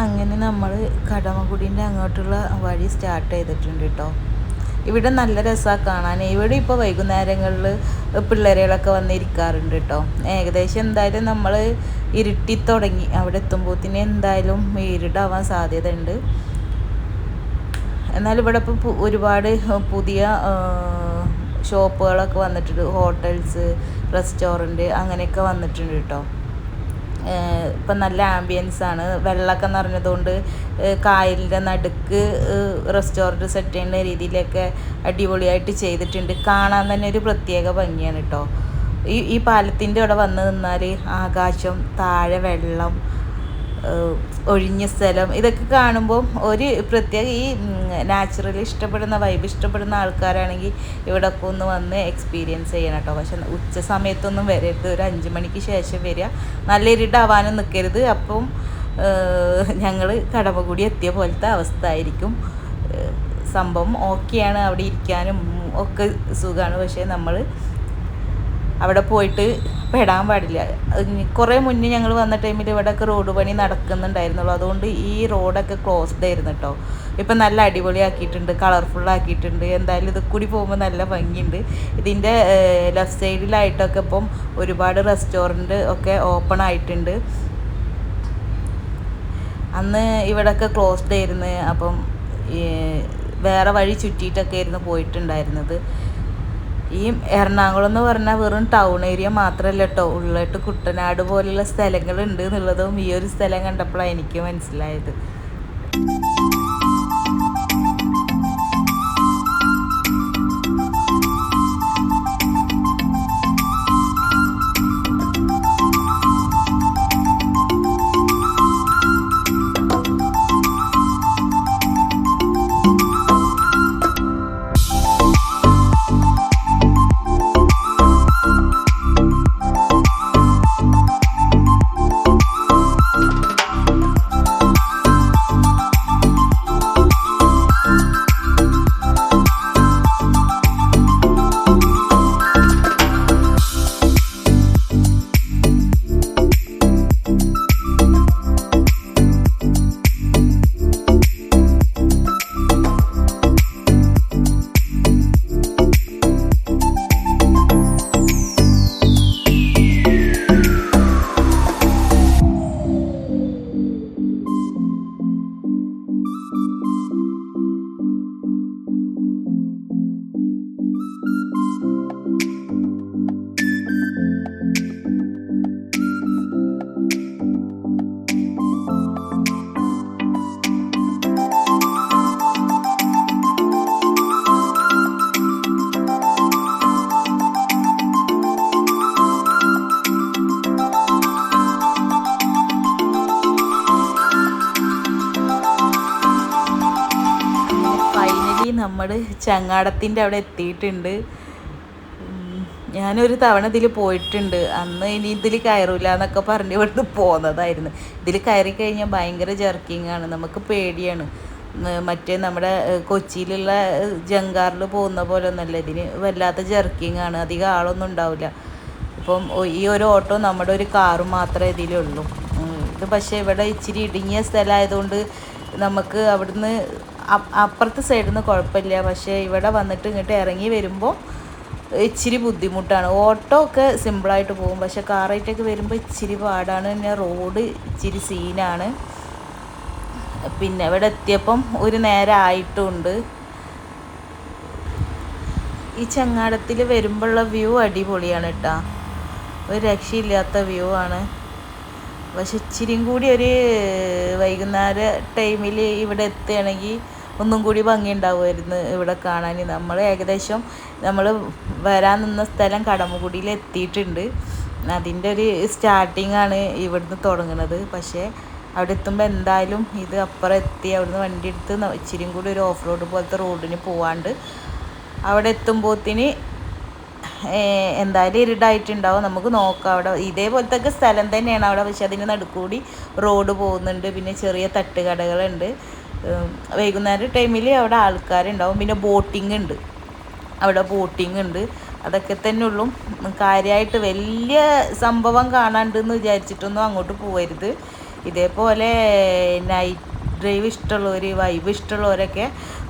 അങ്ങനെ നമ്മൾ കടമക്കുടീൻ്റെ അങ്ങോട്ടുള്ള വഴി സ്റ്റാർട്ട് ചെയ്തിട്ടുണ്ട് കേട്ടോ. ഇവിടെ നല്ല രസമാണ് കാണാൻ. ഇവിടെ ഇപ്പോൾ വൈകുന്നേരങ്ങളിൽ പിള്ളേരുകളൊക്കെ വന്നിരിക്കാറുണ്ട് കേട്ടോ. ഏകദേശം എന്തായാലും നമ്മൾ ഇരുട്ടി തുടങ്ങി. അവിടെ എത്തുമ്പോഴത്തേന് എന്തായാലും ഇരുടാവാൻ സാധ്യതയുണ്ട്. എന്നാൽ ഇവിടെ ഇപ്പോൾ ഒരുപാട് പുതിയ ഷോപ്പുകളൊക്കെ വന്നിട്ടുണ്ട്. ഹോട്ടൽസ്, റെസ്റ്റോറൻറ്റ് അങ്ങനെയൊക്കെ വന്നിട്ടുണ്ട് കേട്ടോ. ഇപ്പം നല്ല ആംബിയൻസാണ്. വെള്ളമൊക്കെ നിറഞ്ഞതുകൊണ്ട് കായലിൻ്റെ നടുക്ക് റെസ്റ്റോറൻറ്റ് സെറ്റ് ചെയ്യുന്ന രീതിയിലൊക്കെ അടിപൊളിയായിട്ട് ചെയ്തിട്ടുണ്ട്. കാണാൻ തന്നെ ഒരു പ്രത്യേക ഭംഗിയാണ് കേട്ടോ. ഈ പാലത്തിൻ്റെ അവിടെ വന്ന് നിന്നാൽ ആകാശം, താഴെ വെള്ളം, ഒഴിഞ്ഞ സ്ഥലം, ഇതൊക്കെ കാണുമ്പോൾ ഒരു പ്രത്യേക ഈ നാച്ചുറലി ഇഷ്ടപ്പെടുന്ന വൈബ് ഇഷ്ടപ്പെടുന്ന ആൾക്കാരാണെങ്കിൽ ഇവിടെയൊക്കെ ഒന്ന് വന്ന് എക്സ്പീരിയൻസ് ചെയ്യണം കേട്ടോ. പക്ഷെ ഉച്ച സമയത്തൊന്നും വരരുത്. ഒരു 5 മണിക്ക് ശേഷം വരിക. നല്ല ഇരുട്ടാവാനും നിൽക്കരുത്. അപ്പം ഞങ്ങൾ കടമക്കുടി എത്തിയ പോലത്തെ അവസ്ഥ ആയിരിക്കും. സംഭവം ഓക്കെയാണ്. അവിടെ ഇരിക്കാനും ഒക്കെ സുഖമാണ്. പക്ഷേ നമ്മൾ അവിടെ പോയിട്ട് പെടാൻ പാടില്ല. കുറേ മുന്നേ ഞങ്ങൾ വന്ന ടൈമിൽ ഇവിടെയൊക്കെ റോഡ് പണി നടക്കുന്നുണ്ടായിരുന്നുള്ളൂ. അതുകൊണ്ട് ഈ റോഡൊക്കെ ക്ലോസ്ഡ് ആയിരുന്നു കേട്ടോ. ഇപ്പം നല്ല അടിപൊളിയാക്കിയിട്ടുണ്ട്, കളർഫുള്ളാക്കിയിട്ടുണ്ട്. എന്തായാലും ഇത് കൂടി പോകുമ്പോൾ നല്ല ഭംഗിയുണ്ട്. ഇതിൻ്റെ ലെഫ്റ്റ് സൈഡിലായിട്ടൊക്കെ ഇപ്പം ഒരുപാട് റെസ്റ്റോറൻറ്റ് ഒക്കെ ഓപ്പൺ ആയിട്ടുണ്ട്. അന്ന് ഇവിടെയൊക്കെ ക്ലോസ്ഡ് ആയിരുന്നു. അപ്പം വേറെ വഴി ചുറ്റിയിട്ടൊക്കെ ആയിരുന്നു പോയിട്ടുണ്ടായിരുന്നത്. ഈ എറണാകുളം എന്ന് പറഞ്ഞാൽ വെറും ടൗൺ ഏരിയ മാത്രമല്ല കേട്ടോ. ഉള്ളിട്ട് കുട്ടനാട് പോലുള്ള സ്ഥലങ്ങളുണ്ട് എന്നുള്ളതും ഈ ഒരു സ്ഥലം കണ്ടപ്പോഴാണ് എനിക്ക് മനസ്സിലായത്. നമ്മൾ ചങ്ങാടത്തിൻ്റെ അവിടെ എത്തിയിട്ടുണ്ട്. ഞാനൊരു തവണ ഇതിൽ പോയിട്ടുണ്ട്. അന്ന് ഇനി ഇതിൽ കയറില്ല എന്നൊക്കെ പറഞ്ഞ് ഇവിടുന്ന് പോന്നതായിരുന്നു. ഇതിൽ കയറി കഴിഞ്ഞാൽ ഭയങ്കര ജർക്കിങ്ങാണ്, നമുക്ക് പേടിയാണ്. മറ്റേ നമ്മുടെ കൊച്ചിയിലുള്ള ജങ്കാറിൽ പോകുന്ന പോലെ ഒന്നല്ല, ഇതിന് വല്ലാത്ത ജർക്കിങ്ങാണ്. അധികം ആളൊന്നും ഉണ്ടാവില്ല. ഇപ്പം ഈ ഒരു ഓട്ടോ നമ്മുടെ ഒരു കാറും മാത്രമേ ഇതിലുള്ളൂ. ഇത് പക്ഷേ ഇവിടെ ഇച്ചിരി ഇടുങ്ങിയ സ്ഥലമായതുകൊണ്ട് നമുക്ക് അവിടുന്ന് അപ്പുറത്തെ സൈഡിൽ നിന്ന് കുഴപ്പമില്ല. പക്ഷേ ഇവിടെ വന്നിട്ട് ഇങ്ങോട്ട് ഇറങ്ങി വരുമ്പോൾ ഇച്ചിരി ബുദ്ധിമുട്ടാണ്. ഓട്ടോ ഒക്കെ സിമ്പിളായിട്ട് പോകും, പക്ഷെ കാറായിട്ടൊക്കെ വരുമ്പോൾ ഇച്ചിരി പാടാണ്. പിന്നെ റോഡ് ഇച്ചിരി സീനാണ്. പിന്നെ ഇവിടെ എത്തിയപ്പം ഒരു നേരം ആയിട്ടുമുണ്ട്. ഈ ചങ്ങാടത്തിൽ വരുമ്പോഴുള്ള വ്യൂ അടിപൊളിയാണ് കേട്ടോ. ഒരു രക്ഷയില്ലാത്ത വ്യൂ ആണ്. പക്ഷെ ഇച്ചിരിയും കൂടി ഒരു വൈകുന്നേര ടൈമിൽ ഇവിടെ എത്തുകയാണെങ്കിൽ ഒന്നും കൂടി ഭംഗി ഉണ്ടാവുമായിരുന്നു ഇവിടെ കാണാൻ. നമ്മൾ വരാൻ നിന്ന സ്ഥലം കടമക്കുടിയിൽ എത്തിയിട്ടുണ്ട്. അതിൻ്റെ ഒരു സ്റ്റാർട്ടിങ് ആണ് ഇവിടുന്ന് തുടങ്ങുന്നത്. പക്ഷേ അവിടെ എത്തുമ്പോൾ എന്തായാലും ഇത് അപ്പുറം എത്തി അവിടുന്ന് വണ്ടി എടുത്ത് ഇച്ചിരിയും കൂടി ഒരു ഓഫ് റോഡ് പോലത്തെ റോഡിന് പോവാണ്ട് അവിടെ എത്തുമ്പോഴത്തേന് എന്തായാലും ഇരുടായിട്ടുണ്ടാവും. നമുക്ക് നോക്കാം. അവിടെ ഇതേപോലത്തെ ഒക്കെ സ്ഥലം തന്നെയാണ് അവിടെ. പക്ഷെ അതിന് നടുക്കൂടി റോഡ് പോകുന്നുണ്ട്. പിന്നെ ചെറിയ തട്ടുകടകളുണ്ട്. വൈകുന്നേരം ടൈമിൽ അവിടെ ആൾക്കാരുണ്ടാവും. പിന്നെ ബോട്ടിംഗ് ഉണ്ട്, അവിടെ ബോട്ടിംഗ് ഉണ്ട്. അതൊക്കെ തന്നെ ഉള്ളൂ. കാര്യമായിട്ട് വലിയ സംഭവം കാണാണ്ടെന്ന് വിചാരിച്ചിട്ടൊന്നും അങ്ങോട്ട് പോകരുത്. ഇതേപോലെ നൈറ്റ് ഡ്രൈവ് ഇഷ്ടമുള്ളവർ, വൈബ് ഇഷ്ടമുള്ളവരൊക്കെ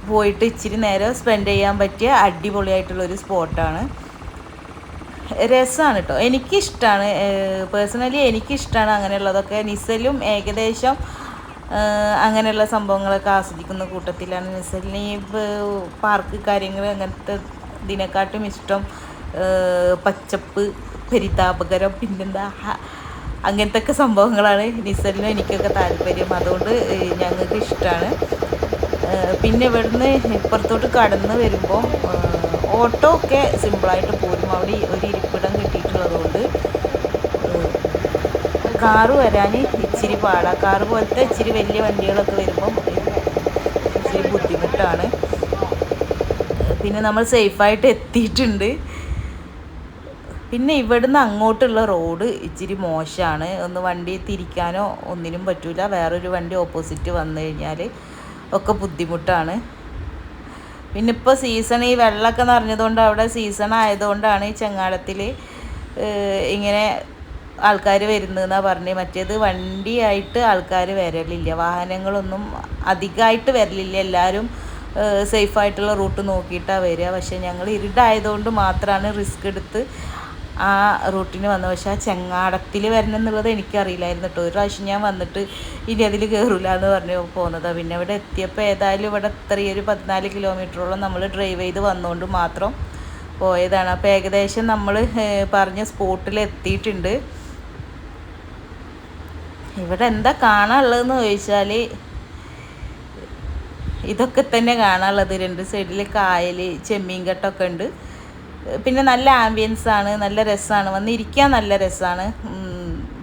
പോയിട്ട് ഇച്ചിരി നേരം സ്പെൻഡ് ചെയ്യാൻ പറ്റിയ അടിപൊളിയായിട്ടുള്ളൊരു സ്പോട്ടാണ്. രസമാണ് കേട്ടോ, എനിക്കിഷ്ടമാണ്. പേഴ്സണലി എനിക്കിഷ്ടമാണ് അങ്ങനെയുള്ളതൊക്കെ. നിസലും ഏകദേശം അങ്ങനെയുള്ള സംഭവങ്ങളൊക്കെ ആസ്വദിക്കുന്ന കൂട്ടത്തിലാണ്. നിസലിന് ഈ പാർക്ക് കാര്യങ്ങൾ അങ്ങനത്തെ ഇതിനെക്കാട്ടും ഇഷ്ടം പച്ചപ്പ്, പരിതാപകരം, പിന്നെന്താ അങ്ങനത്തെ ഒക്കെ സംഭവങ്ങളാണ് നിസലിനും എനിക്കൊക്കെ താല്പര്യം. അതുകൊണ്ട് ഞങ്ങൾക്ക് ഇഷ്ടമാണ്. പിന്നെ ഇവിടുന്ന് ഇപ്പുറത്തോട്ട് കടന്ന് വരുമ്പോൾ ഓട്ടോ ഒക്കെ സിമ്പിളായിട്ട് പോരും. അവിടെ ഒരു ഇരിപ്പിടം കിട്ടിയിട്ടുള്ളതുകൊണ്ട് കാറ് വരാൻ ഇച്ചിരി പാടാണ്. കാറ് പോലത്തെ ഇച്ചിരി വലിയ വണ്ടികളൊക്കെ വരുമ്പം ഇച്ചിരി ബുദ്ധിമുട്ടാണ്. പിന്നെ നമ്മൾ സേഫായിട്ട് എത്തിയിട്ടുണ്ട്. പിന്നെ ഇവിടുന്ന് അങ്ങോട്ടുള്ള റോഡ് ഇച്ചിരി മോശമാണ്. ഒന്ന് വണ്ടി തിരിക്കാനോ ഒന്നിനും പറ്റില്ല. വേറൊരു വണ്ടി ഓപ്പോസിറ്റ് വന്നു കഴിഞ്ഞാൽ ഒക്കെ ബുദ്ധിമുട്ടാണ്. പിന്നെ ഇപ്പോൾ സീസൺ, ഈ വെള്ളമൊക്കെ നിറഞ്ഞതുകൊണ്ട് അവിടെ സീസൺ ആയതുകൊണ്ടാണ് ഈ ചെങ്ങാടത്തിൽ ഇങ്ങനെ ആൾക്കാർ വരുന്നതെന്നാണ് പറഞ്ഞത്. മറ്റേത് വണ്ടിയായിട്ട് ആൾക്കാർ വരലില്ല, വാഹനങ്ങളൊന്നും അധികമായിട്ട് വരലില്ല. എല്ലാവരും സേഫായിട്ടുള്ള റൂട്ട് നോക്കിയിട്ടാണ് വരിക. പക്ഷേ ഞങ്ങൾ ഇരുട്ടായതുകൊണ്ട് മാത്രമാണ് റിസ്ക് എടുത്ത് ആ റൂട്ടിന് വന്നത്. പക്ഷേ ആ ചെങ്ങാടത്തിൽ വരണം എന്നുള്ളത് എനിക്കറിയില്ലായിരുന്നു കേട്ടോ. ഒരു പ്രാവശ്യം ഞാൻ വന്നിട്ട് ഇനി അതിൽ കയറില്ല എന്ന് പറഞ്ഞ് പോകുന്നതാണ്. പിന്നെ ഇവിടെ എത്തിയപ്പോൾ ഏതായാലും ഇവിടെ ഇത്രയൊരു 14 കിലോമീറ്ററോളം നമ്മൾ ഡ്രൈവ് ചെയ്ത് വന്നുകൊണ്ട് മാത്രം പോയതാണ്. അപ്പോൾ ഏകദേശം നമ്മൾ പറഞ്ഞ സ്പോട്ടിൽ എത്തിയിട്ടുണ്ട്. ഇവിടെ എന്താ കാണാനുള്ളതെന്ന് ചോദിച്ചാൽ ഇതൊക്കെ തന്നെ കാണാനുള്ളത്. രണ്ട് സൈഡിൽ കായൽ, ചെമ്മീൻ കെട്ടൊക്കെ ഉണ്ട്. പിന്നെ നല്ല ആംബിയൻസാണ്, നല്ല രസമാണ്, വന്നിരിക്കാൻ നല്ല രസമാണ്.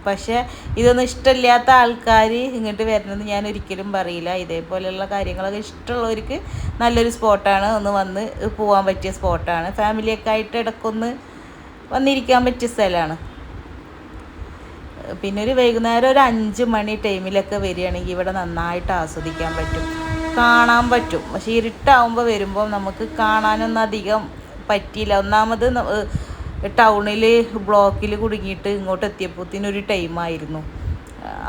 പക്ഷേ ഇതൊന്നും ഇഷ്ടമില്ലാത്ത ആൾക്കാർ ഇങ്ങോട്ട് വരുന്നത് ഞാൻ ഒരിക്കലും പറയില്ല. ഇതേപോലെയുള്ള കാര്യങ്ങളൊക്കെ ഇഷ്ടമുള്ളവർക്ക് നല്ലൊരു സ്പോട്ടാണ്, ഒന്ന് വന്ന് പോകാൻ പറ്റിയ സ്പോട്ടാണ്. ഫാമിലിയൊക്കെ ആയിട്ട് ഇടയ്ക്കൊന്ന് വന്നിരിക്കാൻ പറ്റിയ സ്ഥലമാണ്. പിന്നെ ഒരു വൈകുന്നേരം ഒരു 5 മണി ടൈമിലൊക്കെ വരികയാണെങ്കിൽ ഇവിടെ നന്നായിട്ട് ആസ്വദിക്കാൻ പറ്റും, കാണാൻ പറ്റും. പക്ഷേ ഇരുട്ടാവുമ്പോൾ വരുമ്പോൾ നമുക്ക് കാണാനൊന്നും അധികം പറ്റിയില്ല. ഒന്നാമത് ടൗണിൽ ബ്ലോക്കിൽ കുടുങ്ങിയിട്ട് ഇങ്ങോട്ട് എത്തിയപ്പോഴത്തേനൊരു ടൈമായിരുന്നു.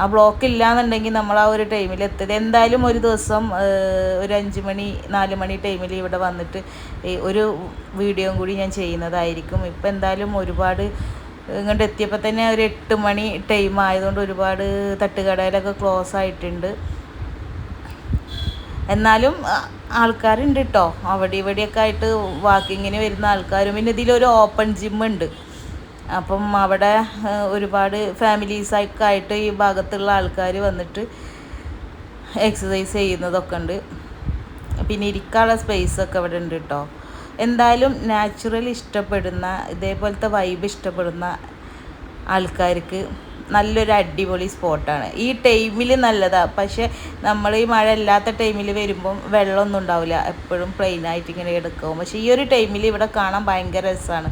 ആ ബ്ലോക്ക് ഇല്ലയെന്നുണ്ടെങ്കിൽ നമ്മൾ ആ ഒരു ടൈമിൽ എത്തിയത്. എന്തായാലും ഒരു ദിവസം ഒരു 5 മണി 4 മണി ടൈമിൽ ഇവിടെ വന്നിട്ട് ഒരു വീഡിയോയും കൂടി ഞാൻ ചെയ്യുന്നതായിരിക്കും. ഇപ്പം എന്തായാലും ഒരുപാട് ഇങ്ങോട്ട് എത്തിയപ്പോൾ തന്നെ ഒരു 8 മണി ടൈം ആയതുകൊണ്ട് ഒരുപാട് തട്ടുകടയിലൊക്കെ ക്ലോസ് ആയിട്ടുണ്ട്. എന്നാലും ആൾക്കാരുണ്ട് കേട്ടോ, അവിടെ ഇവിടെയൊക്കെ ആയിട്ട് വാക്കിങ്ങിന് വരുന്ന ആൾക്കാരും. പിന്നെ ഇതിലൊരു ഓപ്പൺ ജിമ്മുണ്ട്. അപ്പം അവിടെ ഒരുപാട് ഫാമിലീസൊക്കെ ആയിട്ട് ഈ ഭാഗത്തുള്ള ആൾക്കാർ വന്നിട്ട് എക്സസൈസ് ചെയ്യുന്നതൊക്കെ ഉണ്ട്. പിന്നെ ഇരിക്കാനുള്ള സ്പേസൊക്കെ ഇവിടെ ഉണ്ട് കേട്ടോ. എന്തായാലും നാച്ചുറൽ ഇഷ്ടപ്പെടുന്ന, ഇതേപോലത്തെ വൈബ് ഇഷ്ടപ്പെടുന്ന ആൾക്കാർക്ക് നല്ലൊരു അടിപൊളി സ്പോട്ടാണ്. ഈ ടൈമിൽ നല്ലതാണ്. പക്ഷേ നമ്മൾ ഈ മഴ ഇല്ലാത്ത ടൈമിൽ വരുമ്പം വെള്ളമൊന്നും ഉണ്ടാവില്ല, എപ്പോഴും പ്ലെയിനായിട്ട് ഇങ്ങനെ എടുക്കും. പക്ഷേ ഈ ഒരു ടൈമിൽ ഇവിടെ കാണാൻ ഭയങ്കര രസമാണ്.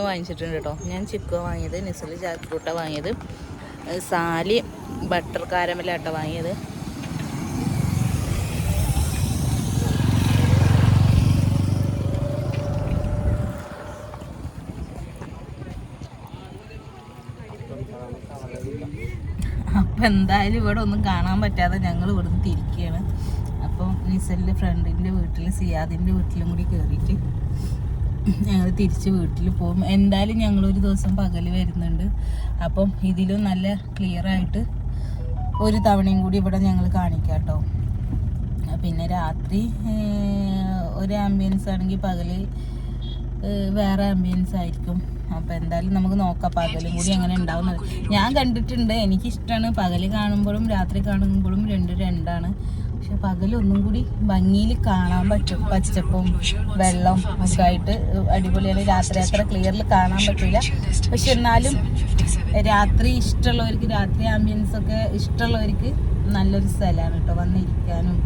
വാങ്ങിച്ചിട്ടുണ്ട് കേട്ടോ. ഞാൻ ചിക്കോ വാങ്ങിയത്, നിസൽ ജാക്ക് ഫ്രൂട്ടാണ് വാങ്ങിയത്, സാലി ബട്ടർ കാരമലാട്ടോ വാങ്ങിയത്. അപ്പം എന്തായാലും ഇവിടെ ഒന്നും കാണാൻ പറ്റാതെ ഞങ്ങൾ ഇവിടുന്ന് തിരിക്കുകയാണ്. അപ്പം നിസലിൻ്റെ ഫ്രണ്ടിൻ്റെ വീട്ടിൽ സിയാദിൻ്റെ വീട്ടിലും കൂടി കയറിയിട്ട് ഞങ്ങൾ തിരിച്ച് വീട്ടിൽ പോകും. എന്തായാലും ഞങ്ങളൊരു ദിവസം പകൽ വരുന്നുണ്ട്. അപ്പം ഇതിലും നല്ല ക്ലിയറായിട്ട് ഒരു തവണയും കൂടി ഇവിടെ ഞങ്ങൾ കാണിക്കാം കേട്ടോ. പിന്നെ രാത്രി ഒരു ആംബിയൻസ് ആണെങ്കിൽ പകൽ വേറെ ആംബിയൻസ് ആയിരിക്കും. അപ്പോൾ എന്തായാലും നമുക്ക് നോക്കാം പകലും കൂടി അങ്ങനെ ഉണ്ടാവുന്നത്. ഞാൻ കണ്ടിട്ടുണ്ട്, എനിക്കിഷ്ടമാണ് പകൽ കാണുമ്പോഴും രാത്രി കാണുമ്പോഴും രണ്ടാണ്. പക്ഷെ പകലൊന്നും കൂടി ഭംഗിയിൽ കാണാൻ പറ്റും. പച്ചപ്പും വെള്ളം ഒക്കെ ആയിട്ട് അടിപൊളിയാണ്. രാത്രി അത്ര ക്ലിയറിൽ കാണാൻ പറ്റില്ല. പക്ഷെ എന്നാലും രാത്രി ഇഷ്ടമുള്ളവർക്ക്, രാത്രി ആംബിയൻസ് ഒക്കെ ഇഷ്ടമുള്ളവർക്ക് നല്ലൊരു സ്ഥലമാണ് കേട്ടോ. വന്നിരിക്കാനും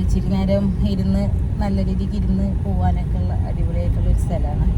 ഇച്ചിരി നേരം ഇരുന്ന് നല്ല രീതിക്ക് ഇരുന്ന് പോകാനൊക്കെ ഉള്ള അടിപൊളിയായിട്ടുള്ളൊരു സ്ഥലമാണ്.